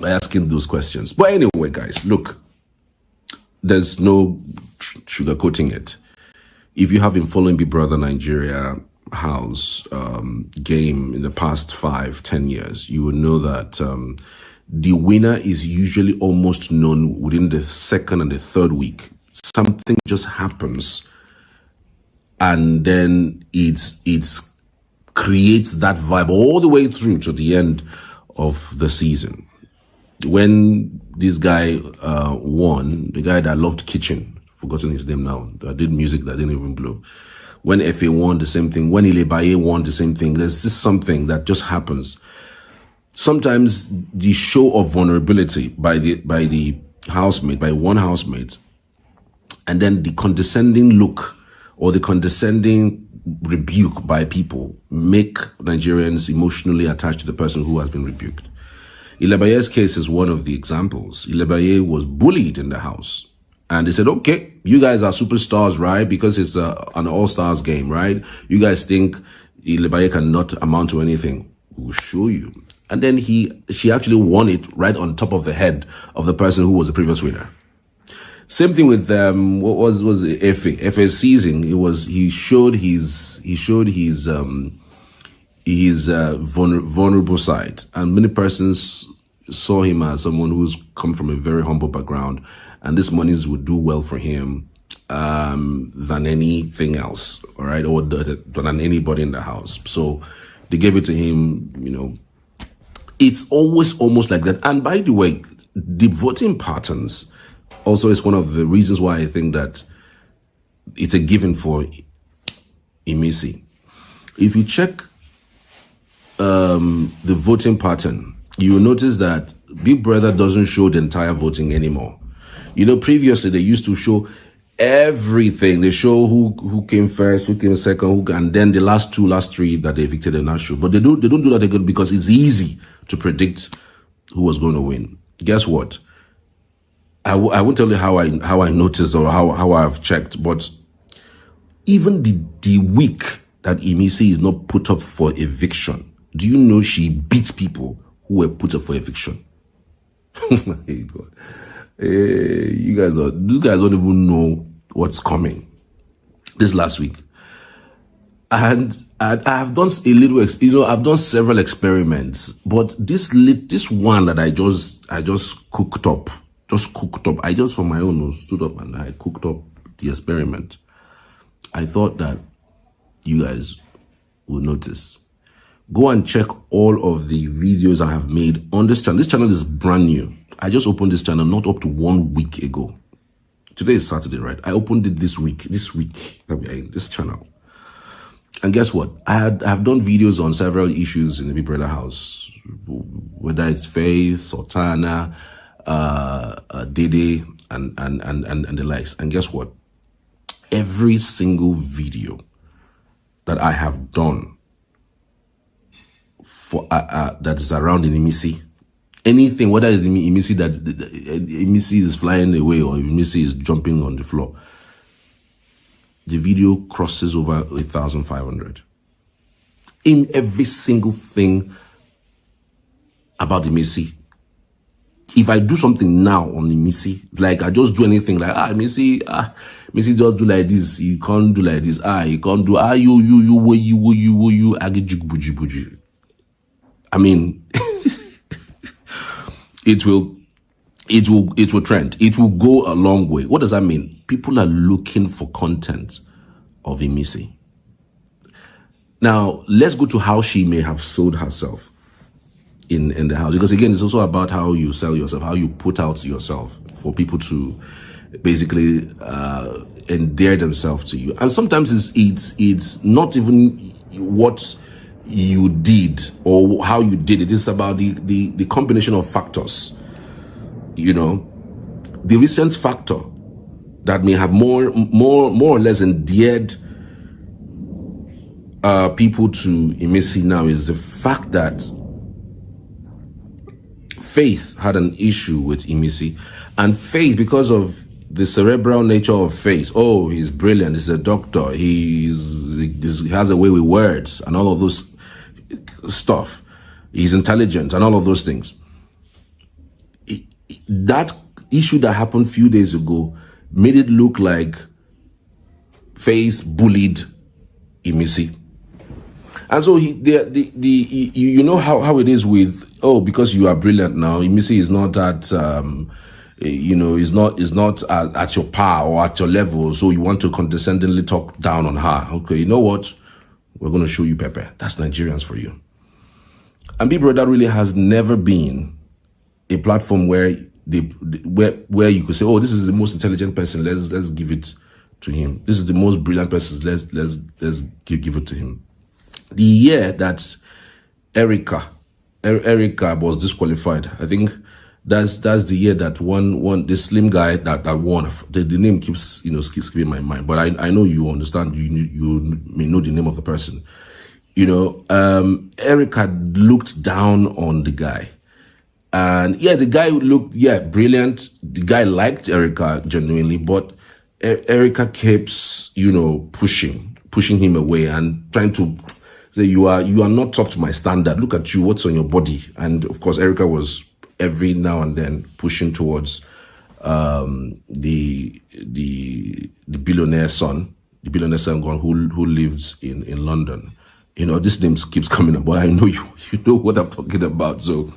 by asking those questions. But anyway, guys, look, there's no sugarcoating it. If you have been following Big Brother Nigeria house game in the past 5-10 years, you will know that the winner is usually almost known within the second and the third week. Something just happens, and then it creates that vibe all the way through to the end of the season. When this guy won, the guy that loved kitchen, forgotten his name now, that did music that didn't even blow. When FA won, the same thing. When IMISI won, the same thing. There's just something that just happens. Sometimes the show of vulnerability by the housemate, by one housemate, and then the condescending look or the condescending rebuke by people make Nigerians emotionally attached to the person who has been rebuked. IMISI's case is one of the examples. IMISI was bullied in the house. And they said, okay, you guys are superstars, right? Because it's an all-stars game, right? You guys think IMISI cannot amount to anything. We'll show you. And then she actually won it right on top of the head of the person who was the previous winner. Same thing with what was FA's season. He showed his vulnerable side, and many persons saw him as someone who's come from a very humble background, and this monies would do well for him than anything else, all right, or than anybody in the house. So they gave it to him. You know, it's almost like that. And by the way, the voting patterns also is one of the reasons why I think that it's a given for IMISI. If you check the voting pattern, you will notice that Big Brother doesn't show the entire voting anymore. You know, previously they used to show everything. They show who came first, who came second, and then the last three that they evicted in that show. But they don't do that again because it's easy to predict who was going to win. Guess what? I won't tell you how I noticed or how I've checked, but even the week that IMISI is not put up for eviction, do you know she beats people who were put up for eviction? You guys don't even know what's coming. This last week, and I have done a little, I've done several experiments, but this one that I just cooked up. I just for my own stood up and I cooked up the experiment. I thought that you guys will notice. Go and check all of the videos I have made on this channel. This channel is brand new. I just opened this channel not up to 1 week ago. Today is Saturday, right? I opened it this week that we are in, this channel. And guess what? I have done videos on several issues in the Big Brother house, whether it's Faith, Sultana, Dede, and the likes. And guess what? Every single video that I have done for that is around in IMISI, anything, whether it's IMISI that IMISI is flying away or IMISI is jumping on the floor, the video crosses over 1,500 in every single thing about IMISI. If I do something now on IMISI, like I just do anything like IMISI just do like this, you can't do like this, you can't do you agijig. I mean, it will trend. It will go a long way. What does that mean? People are looking for content of IMISI. Now, let's go to how she may have sold herself in the house, because again, it's also about how you sell yourself, how you put out yourself for people to basically endear themselves to you. And sometimes it's not even what you did or how you did it. It's about the combination of factors. You know, the recent factor that may have more or less endeared people to IMISI now is the fact that Faith had an issue with IMISI, and Faith, because of the cerebral nature of Faith, oh, he's brilliant, he's a doctor, he has a way with words and all of those stuff, he's intelligent and all of those things. that issue that happened a few days ago made it look like Face bullied IMISI. And so you know how it is with, because you are brilliant now, IMISI is not at is not at your par or at your level, so you want to condescendingly talk down on her. Okay, you know what? We're going to show you Pepe. That's Nigerians for you. And Big Brother really has never been a platform where you could say, oh, this is the most intelligent person, let's give it to him. This is the most brilliant person, let's give it to him. The year that Erica was disqualified, I think that's the year that one the slim guy that won. The name keeps skipping my mind, but I know you understand. You may know the name of the person. Erica looked down on the guy, and the guy looked brilliant. The guy liked Erica genuinely, but Erica keeps pushing him away and trying to say, you are not up to my standard. Look at you, what's on your body? And of course, Erica was every now and then pushing towards the billionaire son who lives in London. This name keeps coming up, but I know you know what I'm talking about. So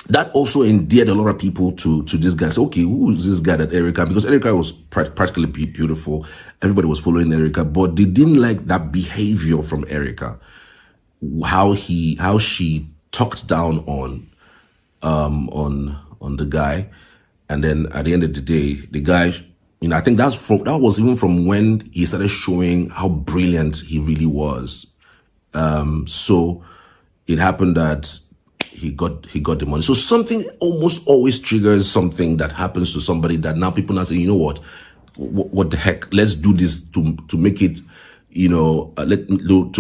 that also endeared a lot of people to this guy. So, okay, who is this guy that Erica? Because Erica was practically beautiful. Everybody was following Erica, but they didn't like that behavior from Erica. How she talked down on the guy, and then at the end of the day, the guy, I think that was even from when he started showing how brilliant he really was. So it happened that he got the money. So something almost always triggers something that happens to somebody that now people now say, you know what the heck? Let's do this to make it, to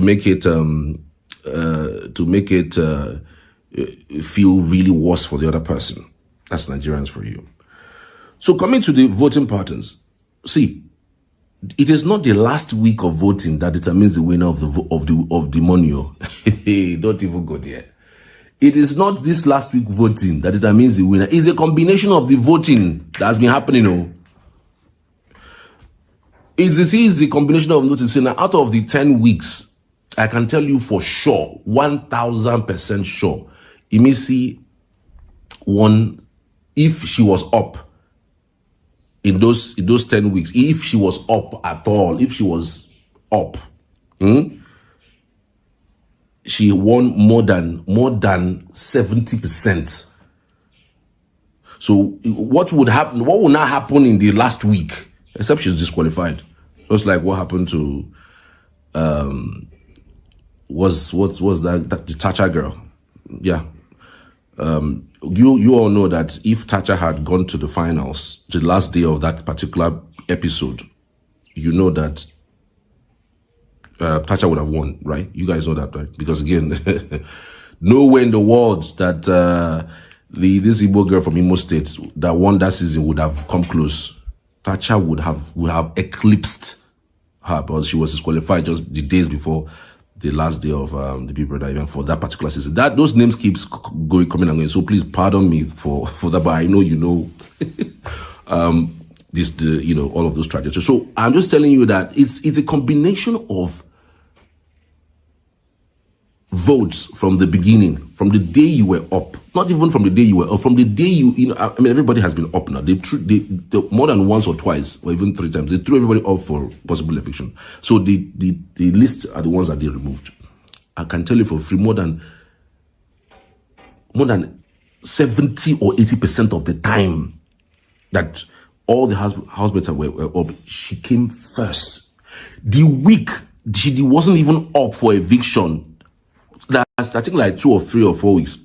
make it feel really worse for the other person. That's Nigerians for you. So coming to the voting patterns, see, it is not the last week of voting that determines the winner of the money. Don't even go there. It is not this last week voting that determines the winner. It's a combination of the voting that has been happening. It's the combination of voting. So now, out of the 10 weeks, I can tell you for sure, 1,000% sure, IMISI won if she was up in those 10 weeks. If she was up at all, if she was up, she won more than 70%. So what would happen? What will not happen in the last week? Except she's disqualified. Just like what happened to was that the Thatcher girl? Yeah. You all know that if Thatcher had gone to the finals, the last day of that particular episode, you know that Thatcher would have won, right? You guys know that, right? Because again, nowhere in the world that this Igbo girl from Imo State that won that season would have come close. Thatcher would have eclipsed her, because she was disqualified just the days before the last day of the Big Brother event for that particular season. Those names keeps coming and going. So please pardon me for that, but I know all of those tragedies. So I'm just telling you that it's a combination of votes from the beginning, from the day you were up, not even from the day you were up, from the day everybody has been up now. They more than once or twice, or even 3 times, they threw everybody up for possible eviction. So the list are the ones that they removed. I can tell you for free, more than 70 or 80% of the time that all the housemates were up, she came first. The week she wasn't even up for eviction, that's I think like 2 or 3 or 4 weeks,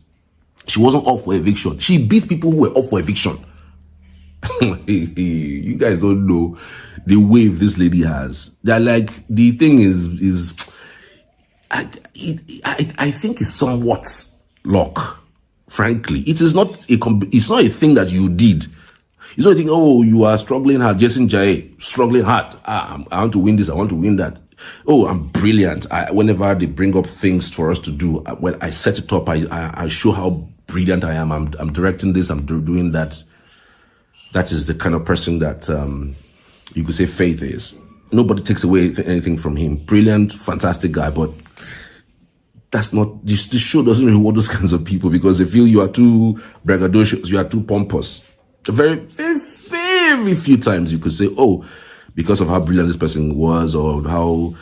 she wasn't up for eviction. She beat people who were up for eviction. You guys don't know the wave this lady has. They're like, the thing is I think it's somewhat luck. Frankly, it's not a thing that you did. It's not a thing, oh, you are struggling hard, Jason Jay, struggling hard. I want to win this, I want to win that. Oh, I'm brilliant. Whenever they bring up things for us to do, when I set it up, I show how brilliant I am. I'm directing this, I'm doing that. That is the kind of person that you could say Faith is. Nobody takes away anything from him. Brilliant, fantastic guy, but that's not, this show doesn't reward those kinds of people because they feel you are too braggadocious, you are too pompous. Very, very, very few times you could say, oh, because of how brilliant this person was or how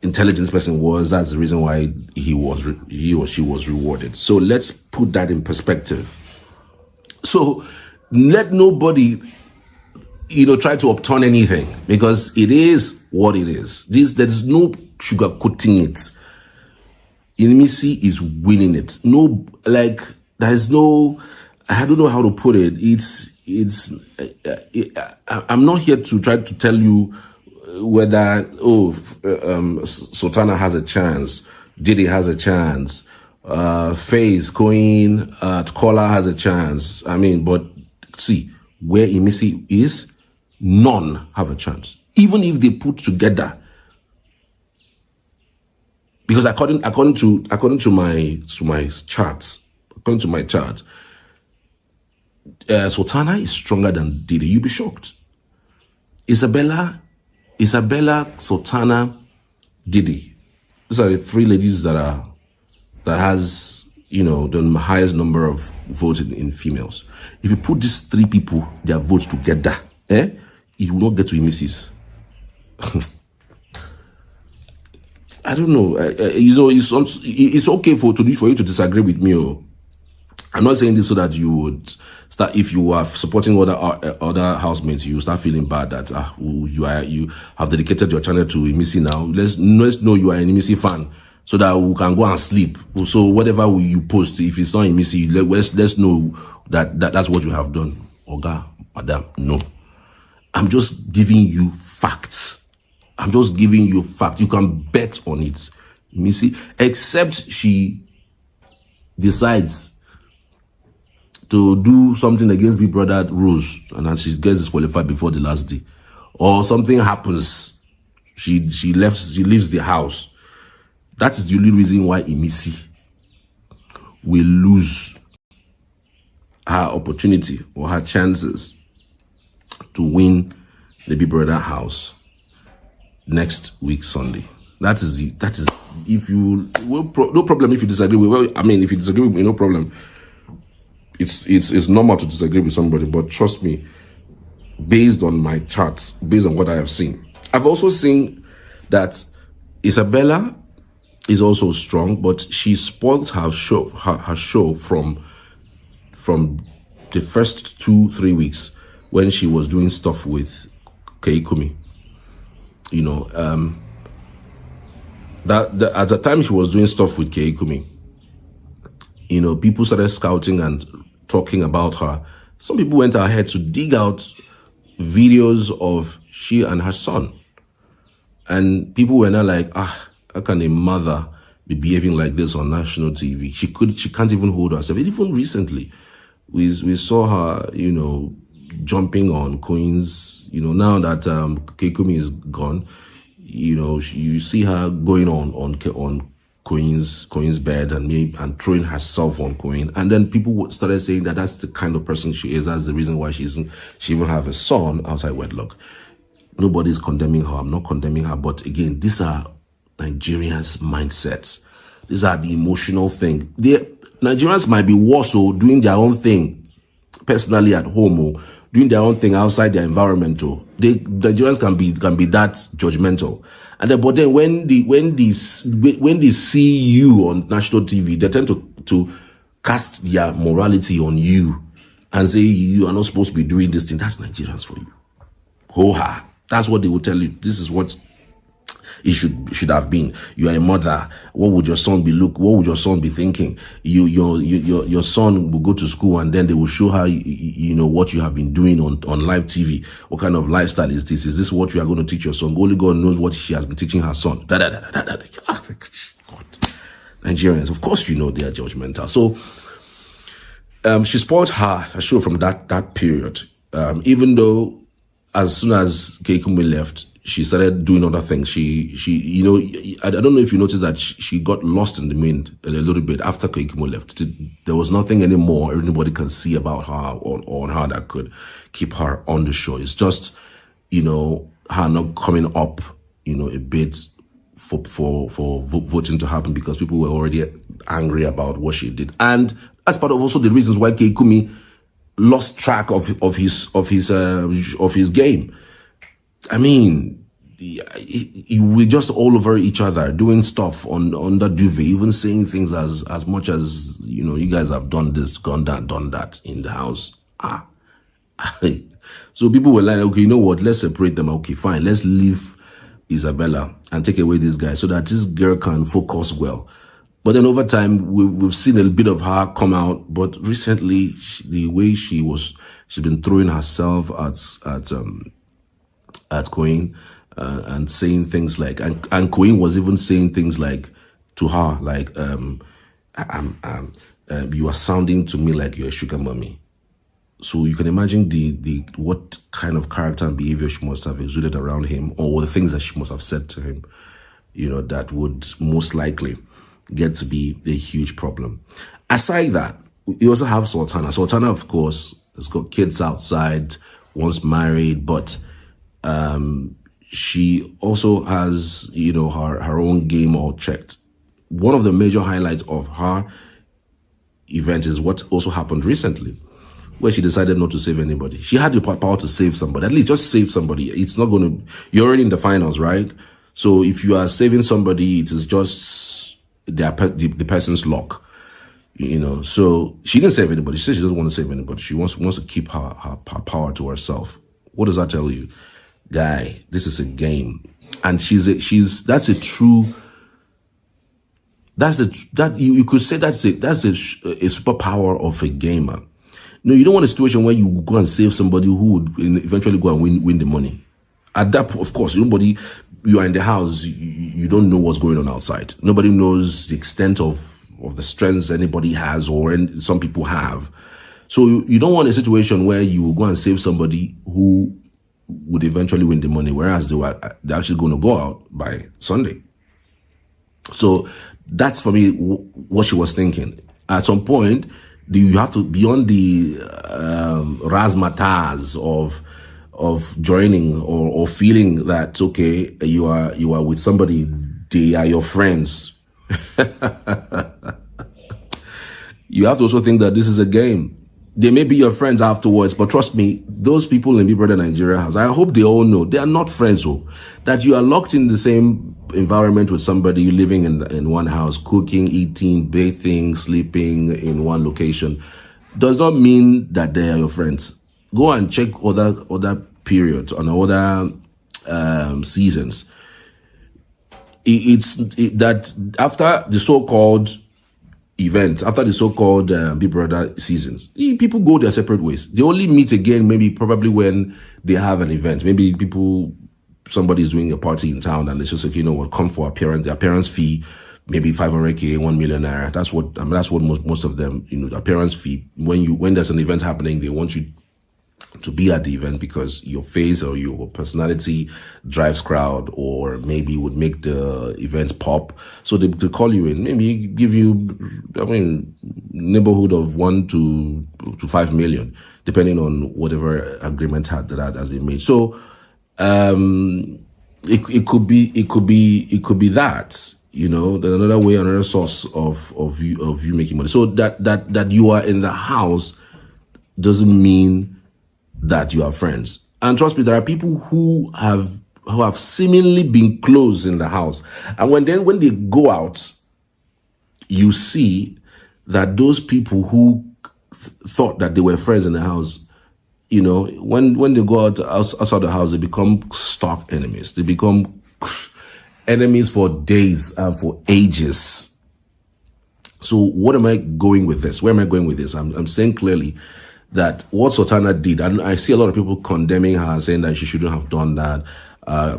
intelligent this person was, that's the reason why he or she was rewarded. So let's put that in perspective. So let nobody, try to upturn anything because it is what it is. There's no sugarcoating it. IMISI is winning it. No, like, there's no, I don't know how to put it. I'm not here to try to tell you whether, Sultana has a chance, Diddy has a chance, FaZe, Coin, Kola has a chance. I mean, but see, where IMISI is, none have a chance. Even if they put together, because according to my charts, Sultana is stronger than Diddy. You'll be shocked. Isabella, Sultana, Diddy. These are the three ladies that has the highest number of votes in females. If you put these three people, their votes together, it will not get to IMISI's. I don't know. It's okay for you to disagree with me. I'm not saying this so that you would start, if you are supporting other housemates, you start feeling bad that you have dedicated your channel to IMISI now. Let's know you are an IMISI fan so that we can go and sleep. So whatever you post, if it's not IMISI, let's know that's what you have done. Oga, madam, no. I'm just giving you facts. You can bet on it. IMISI, except she decides to do something against Big Brother rules and then she gets disqualified before the last day, or something happens, she leaves the house. That is the only reason why IMISI will lose her opportunity or her chances to win the Big Brother house next week Sunday. That is if you no problem if you disagree with, if you disagree with me, no problem. It's normal to disagree with somebody, but trust me, based on my charts, based on what I have seen, I've also seen that Isabella is also strong, but she spoiled her show from the first 2-3 weeks when she was doing stuff with Keikumi. That at the time she was doing stuff with Keikumi, people started scouting and talking about her. Some people went ahead to dig out videos of she and her son. And people were not like, how can a mother be behaving like this on national TV? She can't even hold herself. Even recently, we saw her, jumping on Queen's, now that Keikumi is gone, you see her going on Queen's bed and throwing herself on Queen, and then people started saying that that's the kind of person she is. That's the reason why she even have a son outside wedlock. Nobody's condemning her. I'm not condemning her, but again, these are Nigerians' mindsets. These are the emotional thing. Nigerians might be worse doing their own thing personally at home, doing their own thing outside their environment. Nigerians can be that judgmental. And then, but then when they see you on national TV, they tend to cast their morality on you and say you are not supposed to be doing this thing. That's Nigerians for you. Ho-ha. That's what they will tell you. This is what it should have been. You are a mother. What would your son be what would your son be thinking? Your son will go to school and then they will show her what you have been doing on live TV. What kind of lifestyle is this? Is this what you are going to teach your son? Only God knows what she has been teaching her son. Nigerians, of course, they are judgmental. So she spoiled her show from that period. Even though as soon as Keikumi left, she started doing other things. You know, I don't know if you noticed that she got lost in the wind a little bit after Koikimo left. There was nothing anymore anybody can see about her or on her that could keep her on the show. It's just, you know, her not coming up, you know, a bit for voting to happen because people were already angry about what she did. And that's part of also the reasons why Keikumi lost track of his game. I mean, we're just all over each other, doing stuff on that duvet, even saying things as much as, you know, you guys have done this, done that in the house. So people were like, okay, you know what? Let's separate them. Okay, fine. Let's leave Isabella and take away this guy so that this girl can focus well. But then over time, we've seen a bit of her come out. But recently, the way she's been throwing herself at Queen and saying things like, and Queen was even saying things like to her, like, you are sounding to me like you're a sugar mommy. So you can imagine what kind of character and behavior she must have exuded around him, or the things that she must have said to him, you know, that would most likely get to be a huge problem. Aside that, you also have Sultana. Sultana, of course, has got kids outside, once married, but she also has, you know, her own game all checked. One of the major highlights of her event is what also happened recently, where she decided not to save anybody. She had the power to save somebody, at least just save somebody. It's not going to, you're already in the finals, right? So if you are saving somebody, it is just the person's luck, you know. So she didn't save anybody. She said she doesn't want to save anybody. She wants to keep her power to herself. What does that tell you? Guy, this is a game. And that's a superpower of a gamer. No, you don't want a situation where you go and save somebody who would eventually go and win the money. At that, of course, you are in the house, you don't know what's going on outside. Nobody knows the extent of the strengths anybody has or some people have. So you don't want a situation where you will go and save somebody who would eventually win the money, whereas they're actually going to go out by Sunday. So that's, for me, what she was thinking. At some point, you have to, beyond the razzmatazz of joining or feeling that, okay, you are with somebody, they are your friends. You have to also think that this is a game. They may be your friends afterwards, but trust me, those people in BBNAIJA house, I hope they all know they are not friends. So that you are locked in the same environment with somebody, living in one house, cooking, eating, bathing, sleeping in one location, does not mean that they are your friends. Go and check other periods and other seasons. That after the so-called events, after the so-called Big Brother seasons, people go their separate ways. They only meet again, probably when they have an event. Maybe somebody's doing a party in town and they just say, you know what, come for the appearance fee, maybe 500K, 1 million naira. That's what most of them, you know, the appearance fee. When there's an event happening, they want you to be at the event because your face or your personality drives crowd, or maybe would make the events pop. So they call you in, maybe give you, neighborhood of 1 to 5 million, depending on whatever agreement that has been made. So it could be that, you know, another way, another source of you making money. So that you are in the house doesn't mean that you are friends. And trust me, there are people who have seemingly been close in the house, and when they go out, you see that those people who thought that they were friends in the house, you know, when they go outside the house, they become stark enemies. They become enemies for days and for ages. So what am I going with this? Where am I going with this? I'm saying clearly that what Sultana did, and I see a lot of people condemning her, saying that she shouldn't have done that.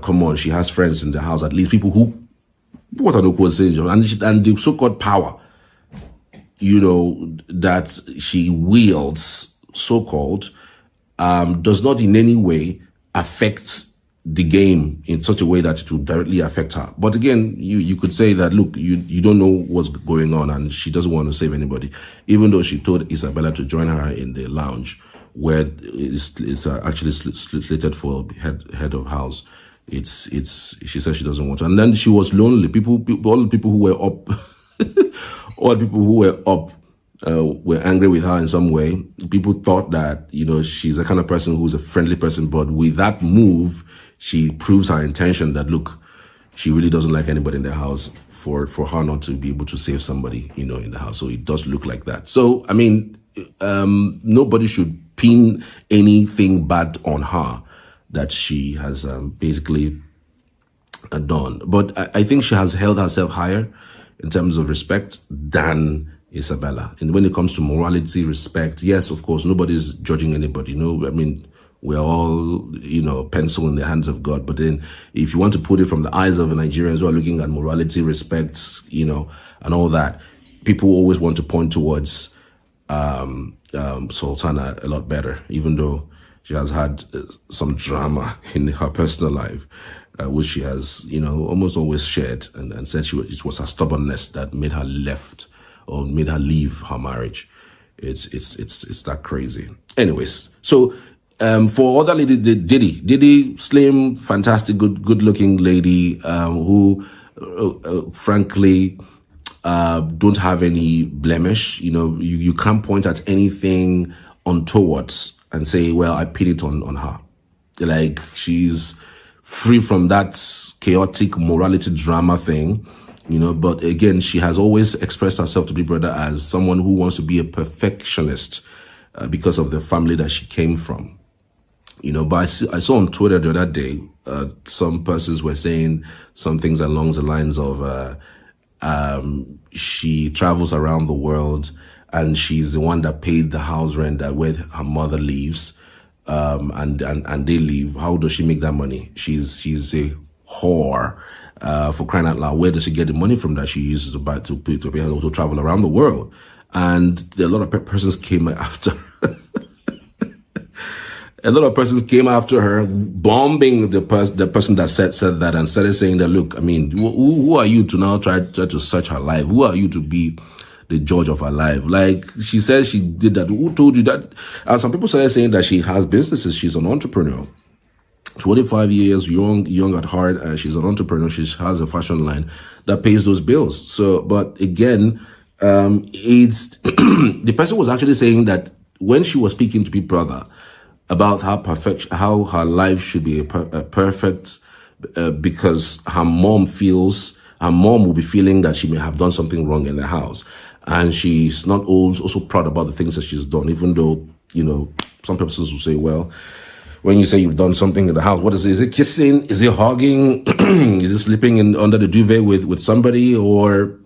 Come on, she has friends in the house, at least people who, what are the quotes, and the so-called power, you know, that she wields, so-called, does not in any way affect the game in such a way that it will directly affect her. But again, you could say that, look, you don't know what's going on and she doesn't want to save anybody, even though she told Isabella to join her in the lounge where it's actually slated for head of house. She said she doesn't want to. And then she was lonely. All the people who were up, all the people who were up were angry with her in some way. People thought that, she's the kind of person who's a friendly person, but with that move, she proves her intention that, look, she really doesn't like anybody in the house for her not to be able to save somebody, in the house. So it does look like that. So, I mean, nobody should pin anything bad on her that she has basically done. But I think she has held herself higher in terms of respect than Isabella. And when it comes to morality, respect, yes, of course, nobody's judging anybody. I mean, we're all, pencil in the hands of God. But then if you want to put it from the eyes of Nigerians who are looking at morality, respects, and all that, people always want to point towards Sultana a lot better, even though she has had some drama in her personal life, which she has, almost always shared and said it was her stubbornness that made her made her leave her marriage. It's that crazy. Anyways, so for other lady, Diddy, slim, fantastic, good looking lady, who frankly don't have any blemish. You can't point at anything untoward and say, well, I pin it on her. Like, she's free from that chaotic morality drama thing, but again, she has always expressed herself to Big Brother as someone who wants to be a perfectionist because of the family that she came from. But I saw on Twitter the other day, some persons were saying some things along the lines of, she travels around the world and she's the one that paid the house rent that where her mother lives, and they leave. How does she make that money? She's a whore, for crying out loud. Where does she get the money from that she uses to pay her to travel around the world? And a lot of persons came after her. A lot of persons came after her, bombing the person that said that and started saying that, look, I mean, who are you to now try to search her life? Who are you to be the judge of her life? Like, she says she did that. Who told you that? And some people started saying that she has businesses. She's an entrepreneur. 25 years, young at heart. She's an entrepreneur. She has a fashion line that pays those bills. So, but again, it's the person was actually saying that when she was speaking to Big Brother about how her life should be perfect, because her mom will be feeling that she may have done something wrong in the house, and she's not also proud about the things that she's done. Even though some persons will say, well, when you say you've done something in the house, what is it? Is it kissing? Is it hugging? Is it sleeping under the duvet with somebody, or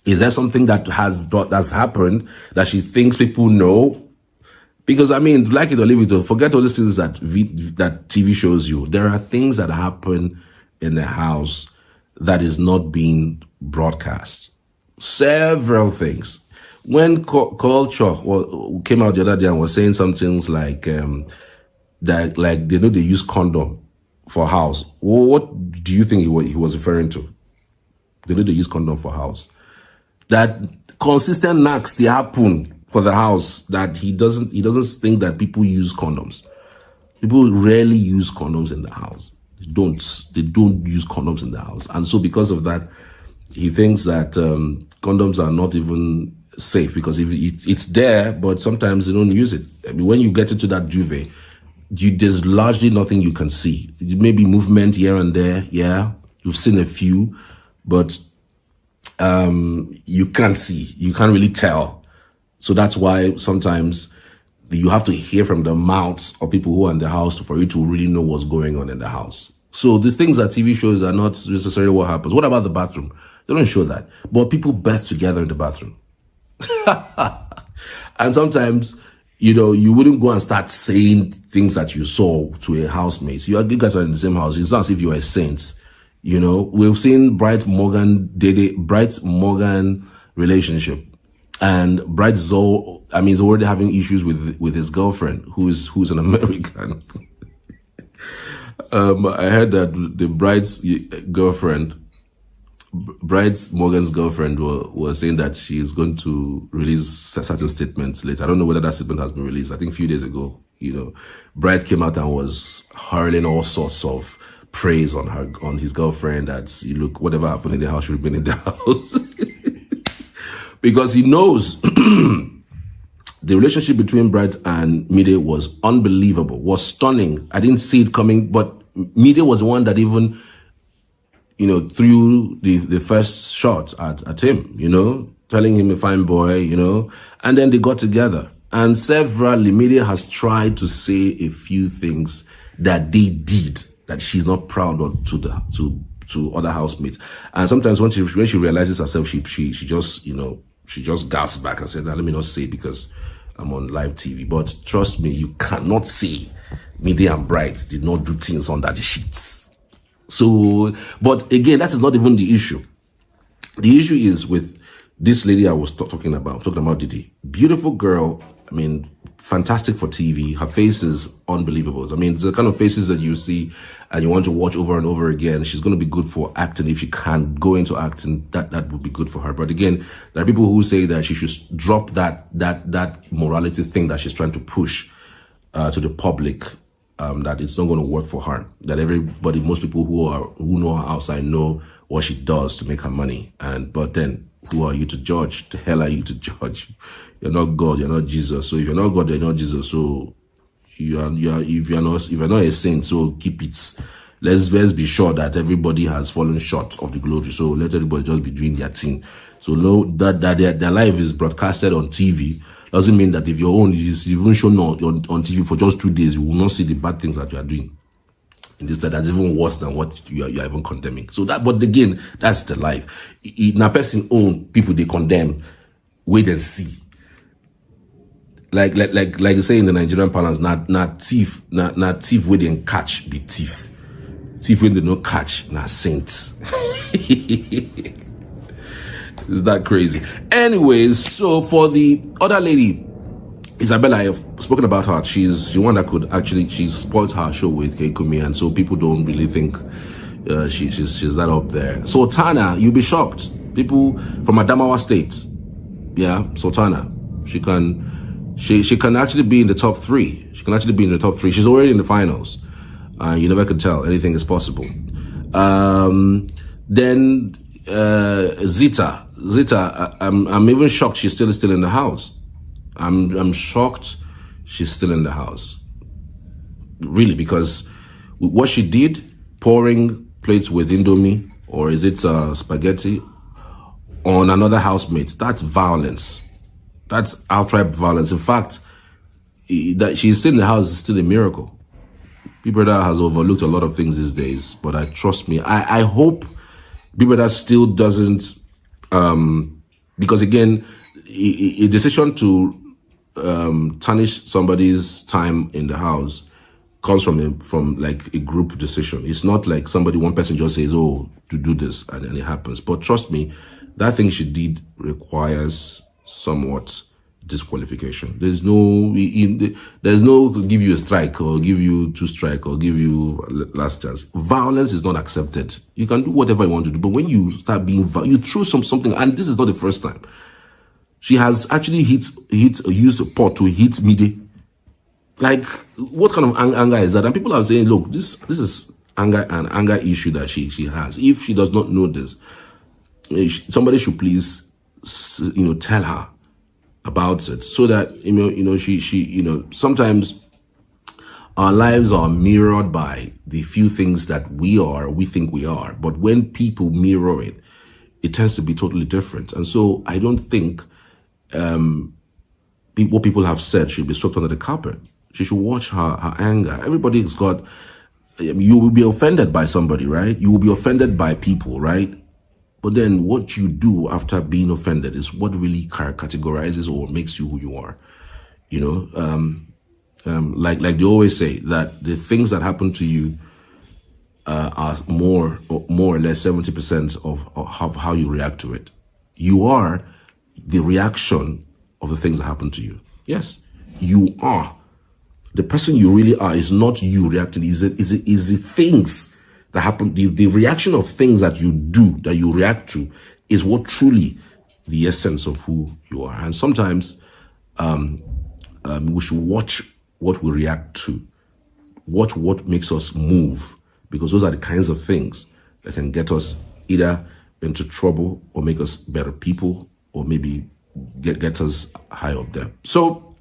is there something that's happened that she thinks people know? Because, I mean, like it or leave it, forget all these things that TV shows you. There are things that happen in the house that is not being broadcast. Several things. When Culture came out the other day and was saying some things like, that, like, they use condom for house. Well, what do you think he was referring to? They use condom for house. That consistent knacks, they happen for the house, that he doesn't think that people use condoms. People rarely use condoms in the house. They don't use condoms in the house. And so because of that, he thinks that condoms are not even safe, because if it's there, but sometimes they don't use it. I mean, when you get into that duvet, there's largely nothing you can see. Maybe movement here and there, yeah. You've seen a few, but you can't see. You can't really tell. So that's why sometimes you have to hear from the mouths of people who are in the house for you to really know what's going on in the house. So the things that TV shows are not necessarily what happens. What about the bathroom? They don't show that. But people birth together in the bathroom. And sometimes, you wouldn't go and start saying things that you saw to a housemate. You guys are in the same house. It's not as if you are a saint. We've seen Bright Morgan relationship. And Bright is already having issues with his girlfriend, who's an American. I heard that the Morgan's girlfriend was saying that she is going to release certain statements later. I don't know whether that statement has been released. I think a few days ago, Bride came out and was hurling all sorts of praise on his girlfriend, that look, whatever happened in the house should have been in the house. Because he knows the relationship between Bride and Mide was unbelievable, was stunning. I didn't see it coming, but Mide was the one that even, threw the first shot at him, telling him a fine boy, and then they got together. And severally, Mide has tried to say a few things that they did that she's not proud of to other housemates. And sometimes when she realizes herself, she just, she just gasps back and said, let me not say it because I'm on live TV. But trust me, you cannot say Mide and Bright did not do things under the sheets. So, but again, that is not even the issue. The issue is with this lady I was talking about Didi. Beautiful girl. I mean, fantastic for TV. Her face is unbelievable. I mean, it's the kind of faces that you see and you want to watch over and over again. She's going to be good for acting. If she can go into acting, that would be good for her. But again, there are people who say that she should drop that morality thing that she's trying to push to the public, that it's not going to work for her. That everybody, most people who know her outside know what she does to make her money. But then, who are you to judge? The hell are you to judge? You're not God, you're not Jesus. So if you're not God, you're not Jesus. So if you're not a saint, so keep it. Let's be sure that everybody has fallen short of the glory. So let everybody just be doing their thing. So know that their life is broadcasted on TV. Doesn't mean that if your own is even shown on TV for just 2 days, you will not see the bad things that you are doing. In this, that's even worse than what you are even condemning. So but again, that's the life. In a person own people they condemn, wait and see. Like you say in the Nigerian parlance, not thief we didn't catch be thief. Thief when they don't catch, not saints. Is that crazy? Anyways, so for the other lady, Isabella, I have spoken about her. She's the one that she spoiled her show with Keikumi, and so people don't really think she's that up there. Sultana, you'll be shocked. People from Adamawa State, yeah, Sultana, she can actually be in the top 3. She can actually be in the top 3. She's already in the finals. You never could tell. Anything is possible. Then Zita, I'm even shocked she's still in the house. I'm shocked she's still in the house. Really, because what she did, pouring plates with Indomie, or is it spaghetti, on another housemate, that's violence. That's outright violence. In fact, that she's still in the house is still a miracle. Big Brother has overlooked a lot of things these days, but trust me, I hope Big Brother still doesn't, because again, a decision to tarnish somebody's time in the house comes from like a group decision. It's not like one person just says, oh, to do this, and it happens. But trust me, that thing she did requires somewhat disqualification. There's no give you a strike or give you 2 strike or give you last chance. Violence is not accepted. You can do whatever you want to do, but when you start being you throw something, and this is not the first time. She has actually used a pot to hit Mide. Like, what kind of anger is that? And people are saying, look, this is an anger issue that she has. If she does not know this, somebody should please, tell her about it, so that she sometimes our lives are mirrored by the few things that we think we are, but when people mirror it, it tends to be totally different. And so I don't think what people have said should be swept under the carpet. She should watch her anger. Everybody's got, you will be offended by somebody, right? You will be offended by people, right? But then what you do after being offended is what really categorizes or makes you who you are. Like they always say, that the things that happen to you are more or less 70% of how you react to it. You are the reaction of the things that happen to you. Yes, you are. The person you really are is not you reacting. Is the things that happen, the reaction of things that you do, that you react to, is what truly the essence of who you are. And sometimes we should watch what we react to, watch what makes us move, because those are the kinds of things that can get us either into trouble or make us better people, or maybe get us high up there. So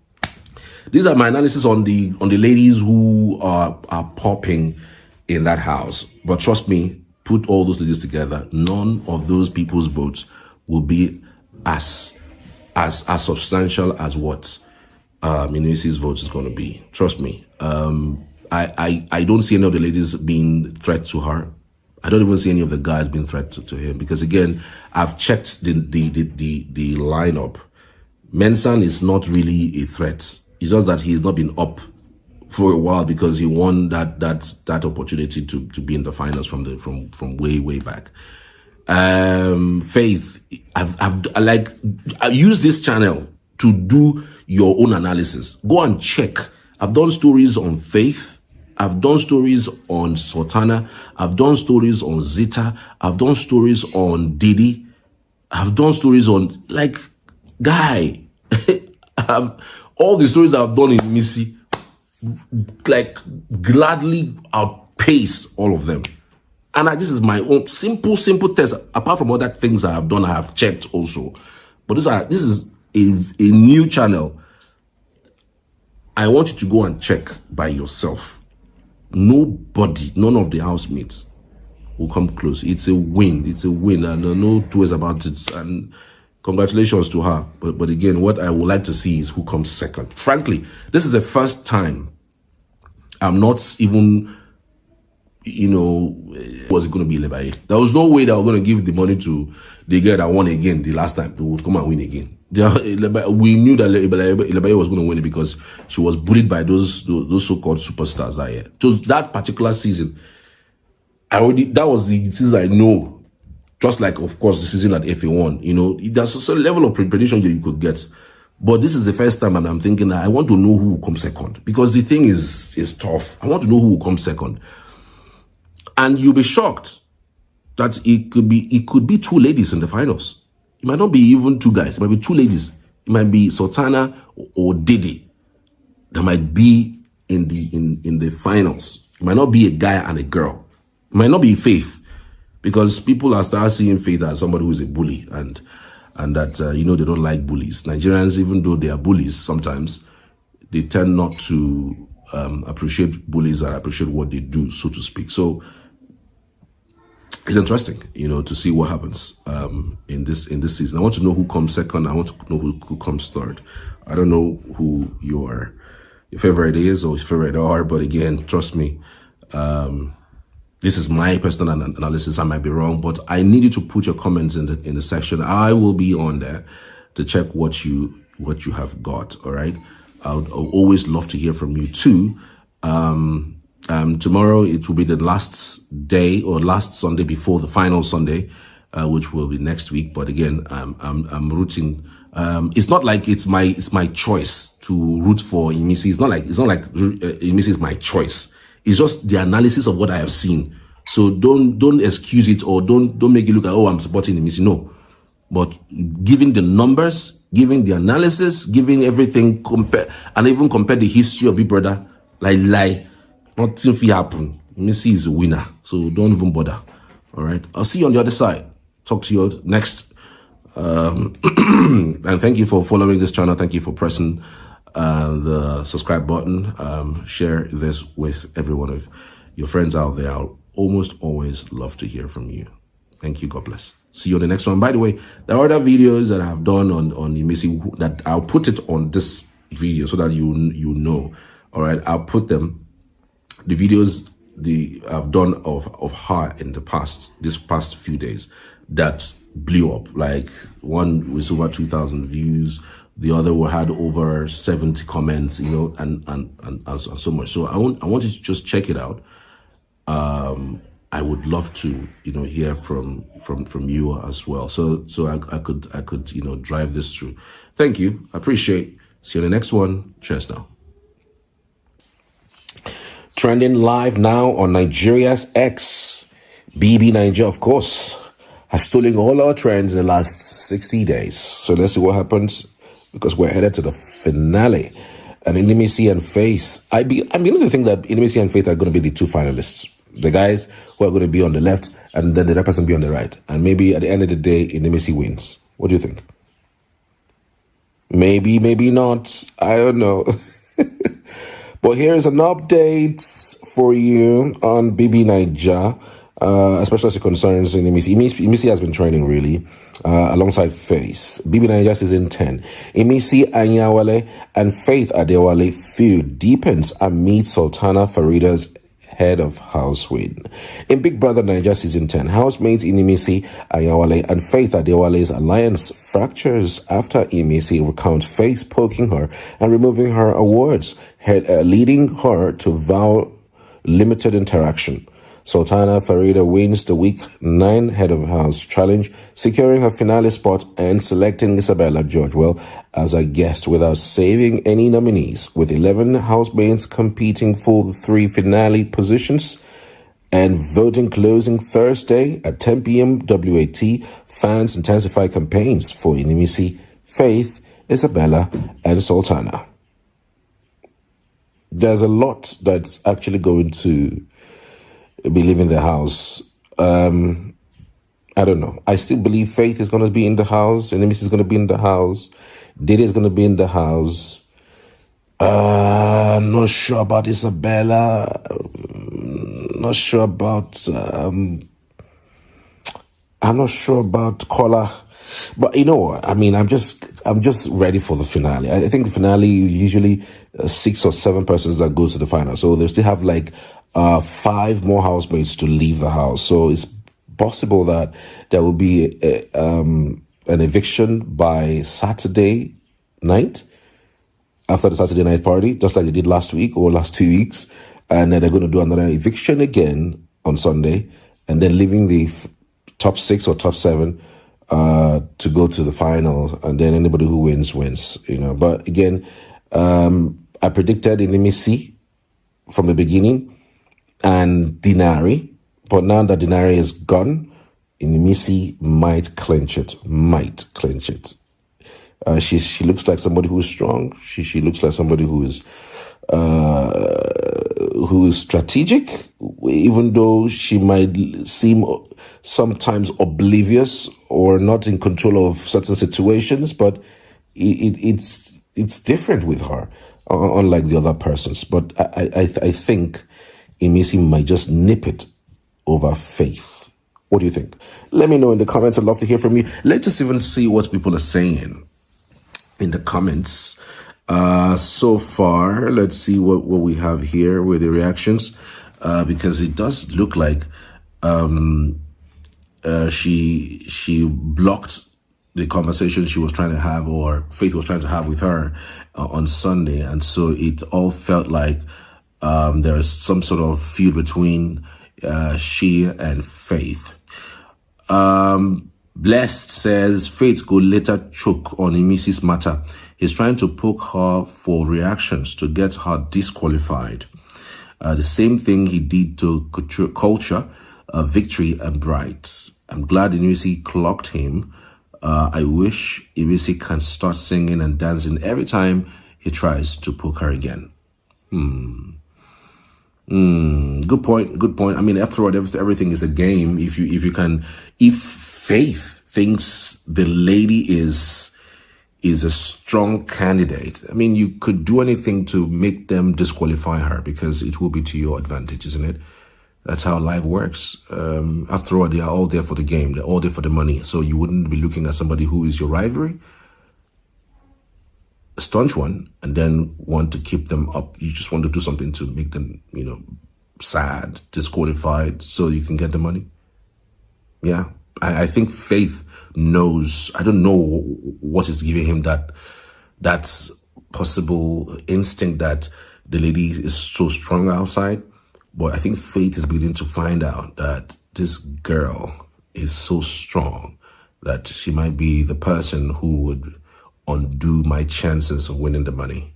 these are my analysis on the ladies who are popping in that house. But trust me, put all those ladies together, none of those people's votes will be as substantial as what IMISI's votes is going to be. Trust me. I don't see any of the ladies being threat to her. I don't even see any of the guys being threat to him, because again, I've checked the lineup. Mensah is not really a threat. It's just that he's not been up for a while because he won that opportunity to be in the finals from way back. Faith, I use this channel to do your own analysis. Go and check. I've done stories on Faith. I've done stories on Sultana. I've done stories on Zita. I've done stories on Diddy. I've done stories on, like, Guy. All the stories I've done in IMISI, like, gladly outpace all of them. And this is my own simple test. Apart from other things I have done, I have checked also. But this is a new channel. I want you to go and check by yourself. Nobody, none of the housemates will come close. It's a win. It's a win, and no two ways about it. And congratulations to her. But again, what I would like to see is who comes second. Frankly, this is the first time I'm not even, was it going to be Lebaye? There was no way that we're going to give the money to the girl that won again the last time, who would come and win again. We knew that Lebaye was going to win it because she was bullied by those so-called superstars that year. So that particular season, that was the season I know. Just like, of course, the season at FA won. There's a certain level of prediction you could get. But this is the first time, and I'm thinking that I want to know who will come second, because the thing is tough. I want to know who will come second. And you'll be shocked that it could be two ladies in the finals. It might not be even two guys. It might be two ladies. It might be Sultana or Diddy that might be in the finals. It might not be a guy and a girl. It might not be Faith, because people are starting seeing Faith as somebody who is a bully, and that they don't like bullies. Nigerians, even though they are bullies, sometimes they tend not to appreciate bullies and appreciate what they do, so to speak. So it's interesting, to see what happens in this season. I want to know who comes second. I want to know who comes third. I don't know who your favorite is or your favorite are, but again, trust me, this is my personal analysis. I might be wrong, but I need you to put your comments in the section. I will be on there to check what you have got. All right. I'll always love to hear from you too. Tomorrow it will be the last day or last Sunday before the final Sunday, which will be next week. But again, I'm rooting. It's not like it's my choice to root for IMISI. It's not like IMISI is my choice. It's just the analysis of what I have seen. So don't excuse it, or don't make it look like, oh, I'm supporting IMISI. No, but giving the numbers, giving the analysis, giving everything, compare the history of Big Brother, like nothing will happen. IMISI is a winner, so don't even bother. All right, I'll see you on the other side. Talk to you next. And thank you for following this channel. Thank you for pressing the subscribe button. Share this with every one of your friends out there. I'll almost always love to hear from you. Thank you. God bless. See you on the next one. By the way, there are other videos that I have done on IMISI that I'll put it on this video so that you know. All right, I'll put them. The videos I've done of her in this past few days that blew up. Like, one was over 2,000 views. The other had over 70 comments, and so much. So I want you to just check it out. I would love to, hear from you as well. So I could, drive this through. Thank you. I appreciate. See you in the next one. Cheers now. Trending live now on Nigeria's X. BBNAIJA, of course, has stolen all our trends in the last 60 days. So let's see what happens, because we're headed to the finale. And IMISI and Faith, I'm beginning to think that IMISI and Faith are going to be the two finalists. The guys who are going to be on the left, and then the other person be on the right. And maybe at the end of the day, IMISI wins. What do you think? Maybe, maybe not. I don't know. But here's an update for you on BBNAIJA, especially as it concerns IMISI. IMISI has been training really alongside Faith. BBNAIJA season 10. IMISI Anyawale and Faith Adewale feud deepens amid Sultana Farida's head of house win. In Big Brother Naija season 10, housemates IMISI Anyawale and Faith Adewale's alliance fractures after IMISI recounts Faith poking her and removing her awards, leading her to vow limited interaction. Sultana Farida wins the week 9 head of house challenge, securing her finale spot and selecting Isabella Georgewell as a guest without saving any nominees, with 11 housemates competing for the 3 finale positions. And voting closing Thursday at 10 p.m. WAT, fans intensify campaigns for IMISI, Faith, Isabella, and Sultana. There's a lot that's actually going to be leaving the house. I don't know. I still believe Faith is going to be in the house, and IMISI is going to be in the house. Diddy is going to be in the house. Not sure about Isabella. Not sure about. I'm not sure about Kola. But you know what? I mean, I'm just ready for the finale. I think the finale usually 6 or 7 persons that goes to the final. So they still have like 5 more housemates to leave the house. So it's possible that there will be an eviction by Saturday night, after the Saturday night party, just like they did last week or last 2 weeks. And then they're going to do another eviction again on Sunday, and then leaving the top 6 or top 7 to go to the final. And then anybody who wins, you know. But again, I predicted IMISI from the beginning and Dinari. But now that Dinari is gone, IMISI might clinch it. She looks like somebody who is strong. She looks like somebody who is strategic, even though she might seem sometimes oblivious or not in control of certain situations. But it's different with her, unlike the other persons. But I think IMISI might just nip it over Faith. What do you think? Let me know in the comments. I'd love to hear from you. Let's just even see what people are saying in the comments. So far, let's see what we have here with the reactions, because it does look like she blocked the conversation she was trying to have, or Faith was trying to have with her on Sunday, and so it all felt like there is some sort of feud between she and Faith. Blessed says Faith could later choke on IMISI's matter. He's trying to poke her for reactions to get her disqualified. The same thing he did to Culture, Victory, and Bright. I'm glad IMISI clocked him. I wish IMISI can start singing and dancing every time he tries to poke her again. Good point. I mean, after all, everything is a game. If Faith thinks the lady is a strong candidate, I mean, you could do anything to make them disqualify her, because it will be to your advantage, isn't it? That's how life works. After all, they are all there for the game. They're all there for the money. So you wouldn't be looking at somebody who is your rivalry, a staunch one, and then want to keep them up. You just want to do something to make them, sad, disqualified, so you can get the money. Yeah, I think Faith knows. I don't know what is giving him that possible instinct that the lady is so strong outside. But I think Faith is beginning to find out that this girl is so strong that she might be the person who would undo my chances of winning the money.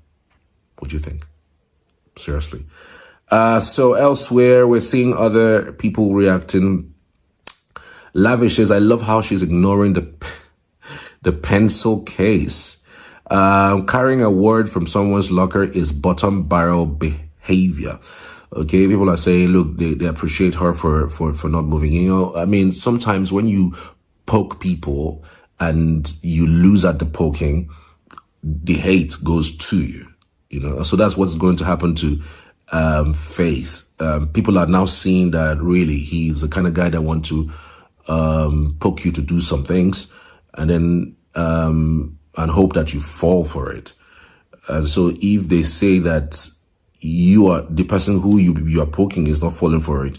What do you think? Seriously. So elsewhere, we're seeing other people reacting. Lavishes, I love how she's ignoring the pencil case. Carrying a word from someone's locker is bottom barrel behavior. Okay, people are saying, look, they appreciate her for not moving. You know, I mean, sometimes when you poke people and you lose at the poking, the hate goes to you. You know, so that's what's going to happen to Faith. People are now seeing that really he's the kind of guy that want to poke you to do some things and then and hope that you fall for it. And so if they say that you are the person who you are poking is not falling for it,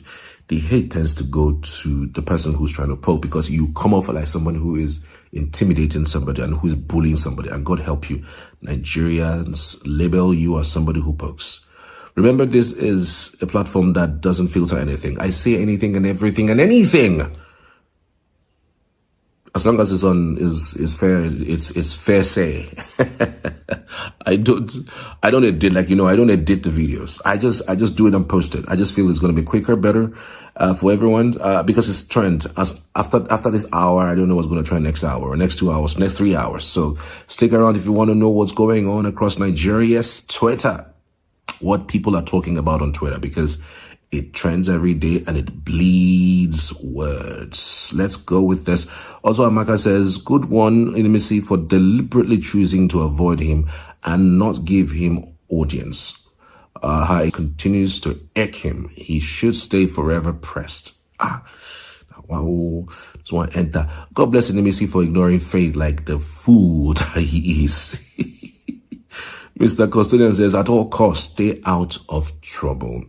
the hate tends to go to the person who's trying to poke, because you come off like someone who is intimidating somebody and who is bullying somebody. And God help you, Nigerians label you as somebody who pokes. Remember, this is a platform that doesn't filter anything. I say anything and everything and anything. As long as it's on is fair, it's fair say. I don't edit, like, you know, I don't edit the videos. I just do it and post it. I just feel it's going to be quicker, better for everyone, because it's trend. As after this hour, I don't know what's going to trend next hour or next 2 hours, next 3 hours. So stick around if you want to know what's going on across Nigeria's Twitter, what people are talking about on Twitter, because it trends every day and it bleeds words. Let's go with this. Also, Amaka says, good one, IMISI, for deliberately choosing to avoid him and not give him audience. How it continues to irk him. He should stay forever pressed. Wow. Just want to enter. God bless IMISI for ignoring Faith like the fool that he is. Mr. Custodian says, at all costs, stay out of trouble.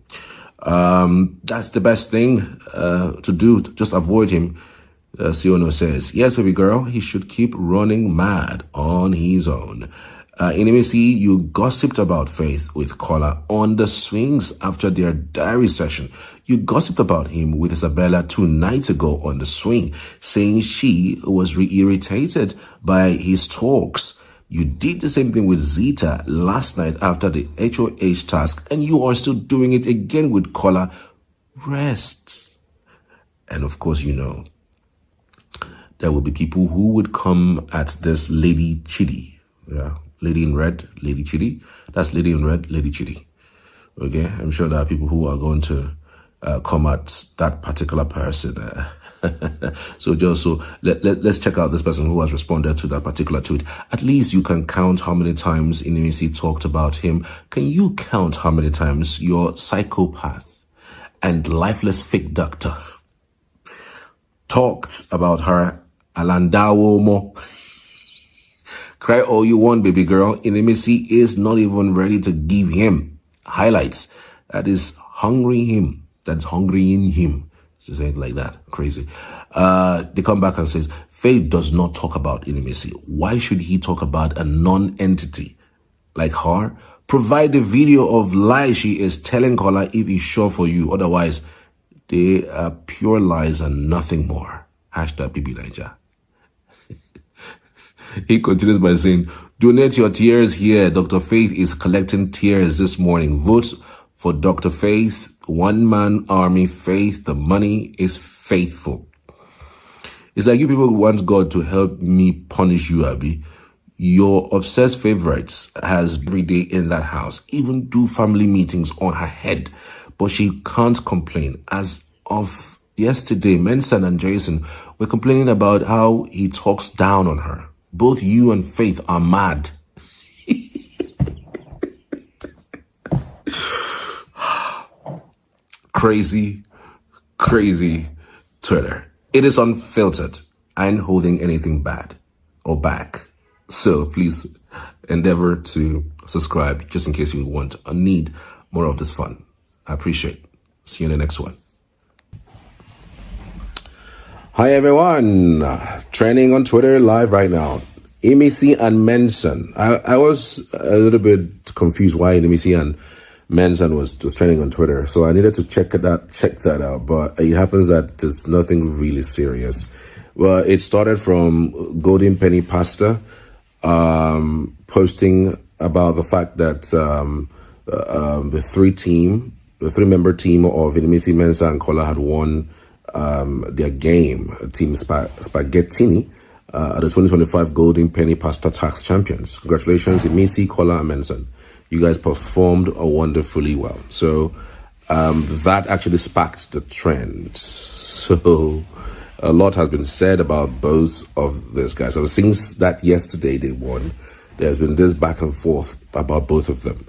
That's the best thing to do. Just avoid him. Siono says, yes, baby girl, he should keep running mad on his own. IMISI, you gossiped about Faith with Kola on the swings after their diary session. You gossiped about him with Isabella 2 nights ago on the swing, saying she was irritated by his talks. You did the same thing with Zita last night after the HOH task, and you are still doing it again with Kola. Rest. And of course, you know, there will be people who would come at this Lady Chidi. Yeah, Lady in Red, Lady Chidi. That's Lady in Red, Lady Chidi. Okay, I'm sure there are people who are going to come at that particular person. So let's check out this person who has responded to that particular tweet. At least you can count how many times IMISI talked about him. Can you count how many times your psychopath and lifeless fake doctor talked about her? Alandawo mo. Cry all you want, baby girl. IMISI is not even ready to give him highlights. That is hungry him. That's hungry in him. To say it like that. Crazy. They come back and says, Faith does not talk about IMISI. Why should he talk about a non-entity like her? Provide the video of lies she is telling Kola if he's sure for you. Otherwise, they are pure lies and nothing more. Hashtag BBNAIJA. He continues by saying, donate your tears here. Dr. Faith is collecting tears this morning. Vote for Dr. Faith. One man army Faith. The money is faithful. It's like you people want God to help me punish you, Abby. Your obsessed favorites has every day in that house. Even do family meetings on her head. But she can't complain. As of yesterday, Mensan and Jason were complaining about how he talks down on her. Both you and Faith are mad. Crazy Twitter. It is unfiltered. I ain't holding anything bad or back. So please endeavor to subscribe just in case you want or need more of this fun. I appreciate it. See you in the next one. Hi everyone. Trending on Twitter live right now. IMISI and Menson. I was a little bit confused why IMISI and Menson was trending on Twitter, so I needed to check that out. But it happens that it's nothing really serious. Well, it started from Golden Penny Pasta posting about the fact that the 3 team the three-member team of IMISI, Mensah, and Kola had won their game, Team Spaghettini, at the 2025 Golden Penny Pasta Tax Champions. Congratulations, IMISI, Kola, and Mensah. You guys performed wonderfully well. So that actually sparked the trend. So a lot has been said about both of these guys. So since that yesterday they won, there's been this back and forth about both of them.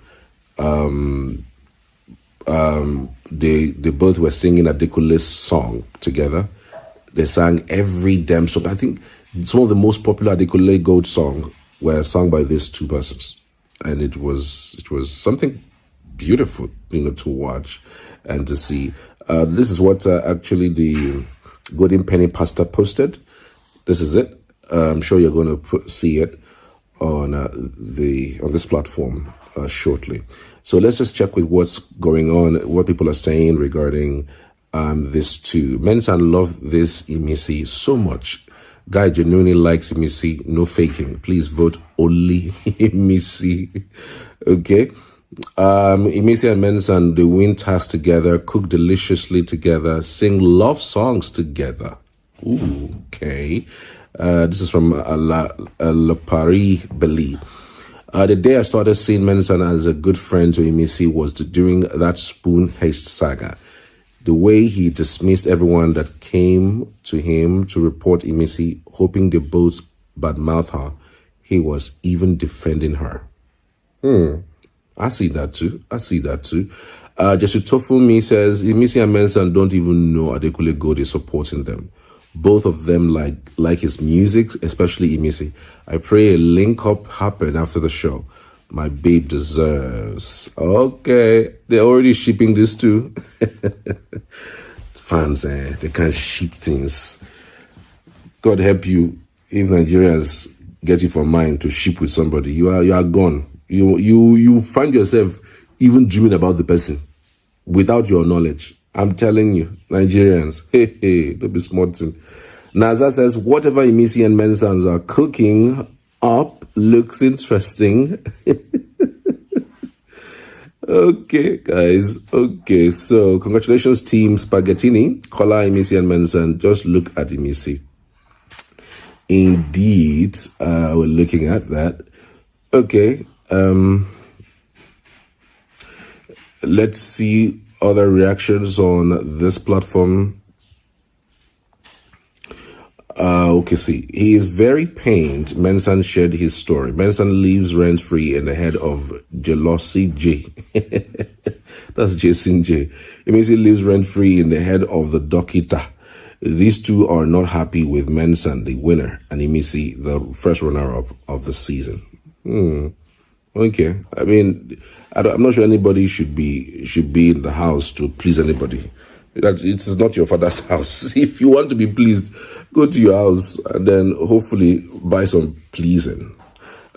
They both were singing Adekule's song together. They sang every damn song. I think some of the most popular Adekule Gold songs were sung by these two persons, and it was something beautiful, to watch and to see. This is what actually the Golden Penny Pasta posted. This is it. I'm sure you're going to see it on this platform shortly. So let's just check with what's going on, what people are saying regarding this too. Mensah love this IMISI so much. Guy genuinely likes IMISI, no faking. Please vote only IMISI. Okay. IMISI and Mensah, they win tasks together, cook deliciously together, sing love songs together. Ooh, okay. This is from La Paris Beli. The day I started seeing Mensah as a good friend to IMISI was during that spoon haste saga. The way he dismissed everyone that came to him to report IMISI, hoping they both badmouth her. He was even defending her. I see that too. Jesu Tofumi says, IMISI and Mensah don't even know Adekule Gold is supporting them. Both of them like his music, especially IMISI. I pray a link up happen after the show. My babe deserves. Okay, they're already shipping this too. Fans, they can't ship things. God help you if Nigerians get it from mind to ship with somebody. You are gone. You find yourself even dreaming about the person without your knowledge. I'm telling you, Nigerians, hey, don't be smarting. Naza says, whatever IMISI and Mensah are cooking up looks interesting. Okay, guys. Okay, so congratulations, Team Spaghettini, Kola, IMISI, and Mensah. Just look at IMISI. Indeed, we're looking at that. Okay, let's see other reactions on this platform. Okay, see, he is very pained. Mensah shared his story. Mensah lives rent-free in the head of Jealousy J. That's Jason J. IMISI lives rent-free in the head of the Dokita. These two are not happy with Mensah, the winner, and IMISI, the first runner-up of the season. Okay, I mean, I'm not sure anybody should be in the house to please anybody. It is not your father's house. If you want to be pleased, go to your house and then hopefully buy some pleasing.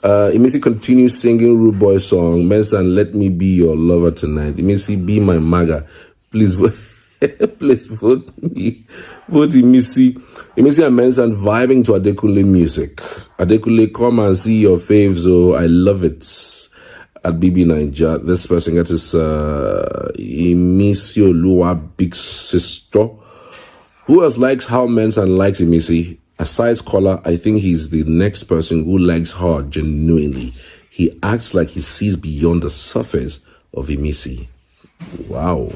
IMISI continues singing Rude Boy song. Mensah, let me be your lover tonight. IMISI, be my maga. Please vote. Please vote me. Vote IMISI. IMISI and Mensah vibing to Adekule music. Adekule, come and see your faves. Oh, I love it. At BBNAIJA, this person gets his IMISI Oluwa big sister. Who else likes how Mensah likes IMISI? Aside Kola, I think he's the next person who likes her genuinely. He acts like he sees beyond the surface of IMISI. Wow.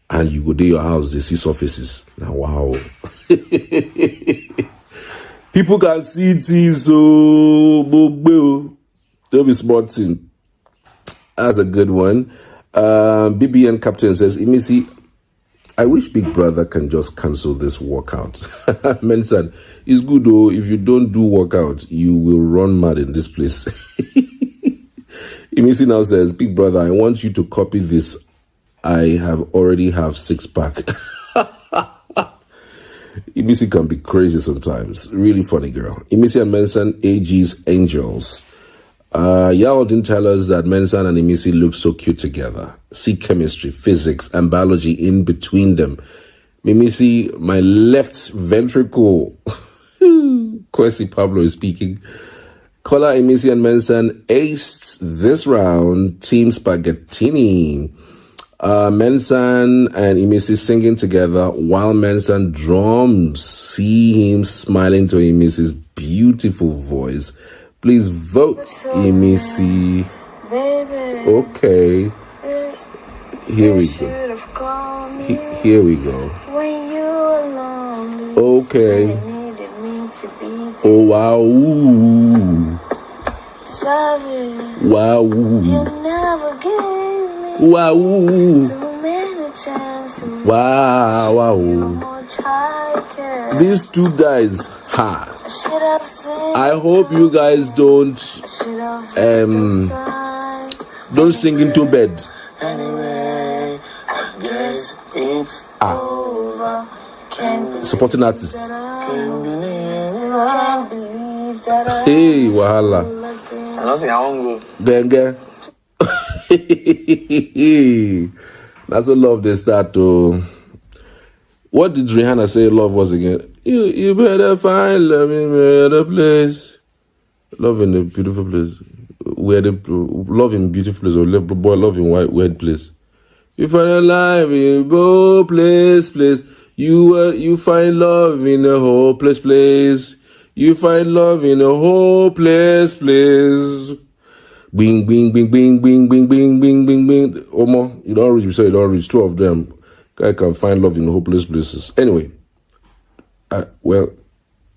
And you go to your house, they see surfaces. Now, wow. People can see things, so don't be smarting. That's a good one. BBN captain says, IMISI, I wish Big Brother can just cancel this workout. Mensah, it's good though. If you don't do workout, you will run mad in this place. IMISI now says, Big Brother, I want you to copy this. I already have 6-pack. IMISI can be crazy sometimes. Really funny girl. IMISI and Mensah, AG's angels. Y'all didn't tell us that Mensah and IMISI look so cute together. See chemistry, physics, and biology in between them. IMISI, my left ventricle. Kwesi Pablo is speaking. Kola, IMISI, and Mensah aced this round. Team Spaghettini. Mensan and IMISI singing together while Mensan drums. See him smiling to IMISI's beautiful voice. Please vote IMISI. Okay. Here we go. Here we go. Okay. Oh wow. Wow. You never gave me too many chances. Wow. These two guys, I hope you guys don't sing into bed. Anyway, I guess it's over. Supporting artists. Hey, wahala. I don't think I won't go. Benga. That's what love they start to. What did Rihanna say love was again? You better find love in a better place. Love in a beautiful place. Love in beautiful place or love in weird place. You find a life in both place. You find love in a hopeless place. You find love in a hopeless place. Bing, bing, bing, bing, bing, bing, bing, bing, bing, bing. Omo, you don't reach, so you don't reach. Two of them. Guy can find love in hopeless places. Anyway, I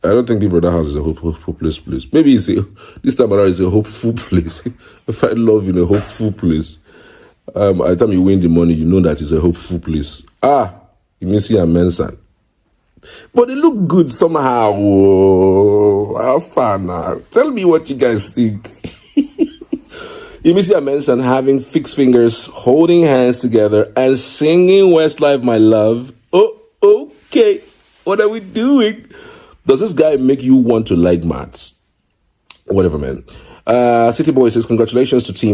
don't think Big Brother House is a hopeless place. Maybe this time around it's a hopeful place. Find love in a hopeful place. By the time you win the money, you know that it's a hopeful place. IMISI and Mensan. But they look good somehow. How fun now? Tell me what you guys think. IMISI and Mensan having fixed fingers, holding hands together, and singing Westlife, My Love. Oh, okay. What are we doing? Does this guy make you want to like maths? Whatever, man. City Boy says, congratulations to Team